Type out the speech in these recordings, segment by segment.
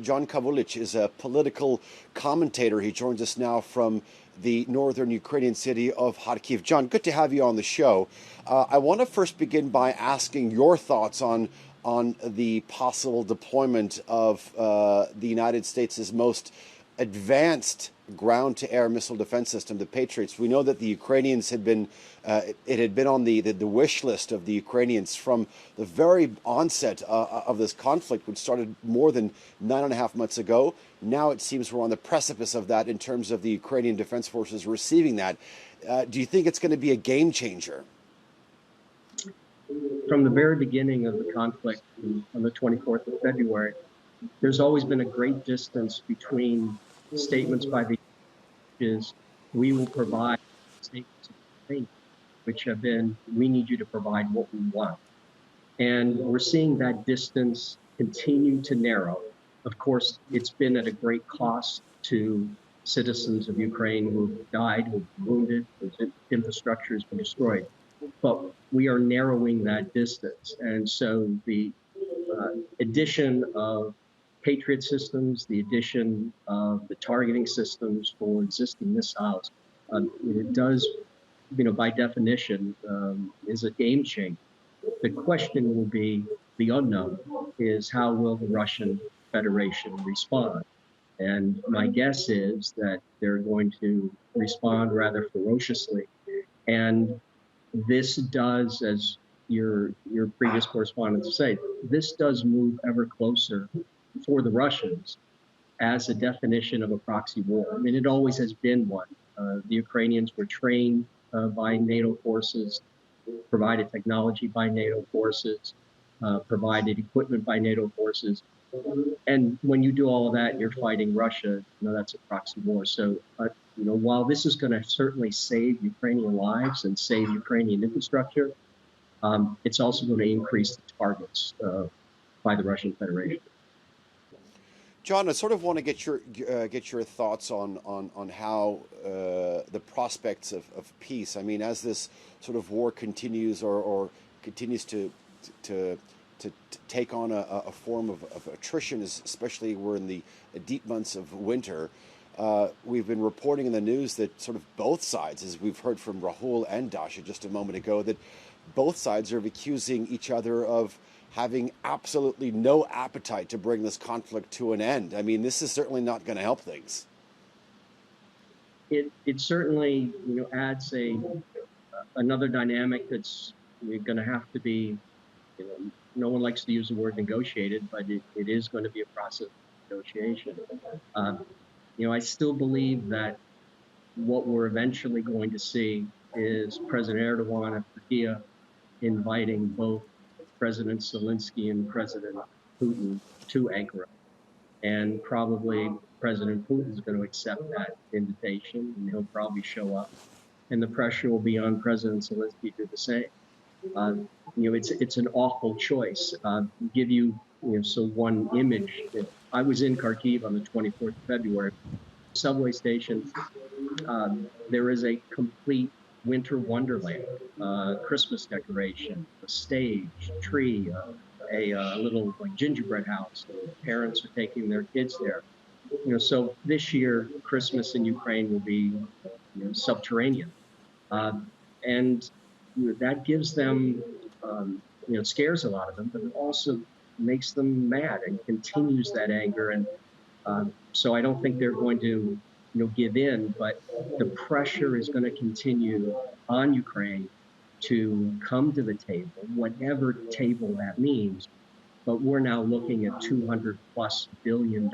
John Kavulich is a political commentator. He joins us now from the northern Ukrainian city of Kharkiv. John, good to have you on the show. I want to first begin by asking your thoughts on the possible deployment of the United States' most advanced ground-to-air missile defense system, the Patriots. We know that the Ukrainians had been, it had been on the wish list of the Ukrainians from the very onset of this conflict, which started more than 9.5 months ago. Now it seems we're on the precipice of that in terms of the Ukrainian Defense Forces receiving that. Do you think it's going to be a game changer? From the very beginning of the conflict on the 24th of February, there's always been a great distance between statements by the is we will provide statements of Ukraine, which have been we need you to provide what we want. And we're seeing that distance continue to narrow. Of course, it's been at a great cost to citizens of Ukraine who've died, who've been wounded, whose infrastructure has been destroyed. But we are narrowing that distance. And so the addition of Patriot systems, the addition of the targeting systems for existing missiles, it does, by definition, is a game changer. The question will be, the unknown is how will the Russian Federation respond? And my guess is that they're going to respond rather ferociously. And this does, as your previous correspondents say, this does move ever closer for the Russians as a definition of a proxy war. I mean, it always has been one. The Ukrainians were trained by NATO forces, provided technology by NATO forces, provided equipment by NATO forces. And when you do all of that, you're fighting Russia, that's a proxy war. So, while this is going to certainly save Ukrainian lives and save Ukrainian infrastructure, it's also going to increase the targets by the Russian Federation. John, I sort of want to get your thoughts on how the prospects of peace. I mean, as this sort of war continues or continues to take on a form of attrition, especially we're in the deep months of winter. We've been reporting in the news that sort of both sides, as we've heard from Rahul and Dasha just a moment ago, that both sides are accusing each other of having absolutely no appetite to bring this conflict to an end. I mean, this is certainly not going to help things. It certainly adds another dynamic that's going to have to be, no one likes to use the word negotiated, but it is going to be a process of negotiation. I still believe that what we're eventually going to see is President Erdogan of Turkey inviting both President Zelensky and President Putin to Ankara. And probably President Putin is going to accept that invitation, and he'll probably show up. And the pressure will be on President Zelensky to do the same. It's an awful choice. Give you, so one image. I was in Kharkiv on the 24th of February. Subway station, there is a complete winter wonderland, Christmas decoration, a stage, tree, a little gingerbread house. Parents are taking their kids there. So this year, Christmas in Ukraine will be subterranean. And that gives them, it scares a lot of them, but it also makes them mad and continues that anger. And so I don't think they're going to give in, but the pressure is going to continue on Ukraine to come to the table, whatever table that means. But we're now looking at $200+ billion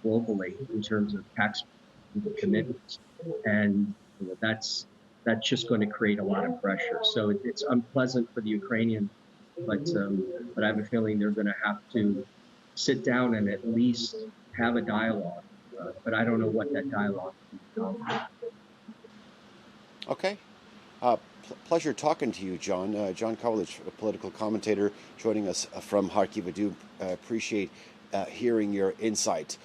globally in terms of tax commitments, and that's just going to create a lot of pressure. So it's unpleasant for the Ukrainians, but I have a feeling they're going to have to sit down and at least have a dialogue. But I don't know what that dialogue is. Okay. Pleasure talking to you, John. John Kavulich, a political commentator, joining us from Kharkiv. I do appreciate hearing your insight.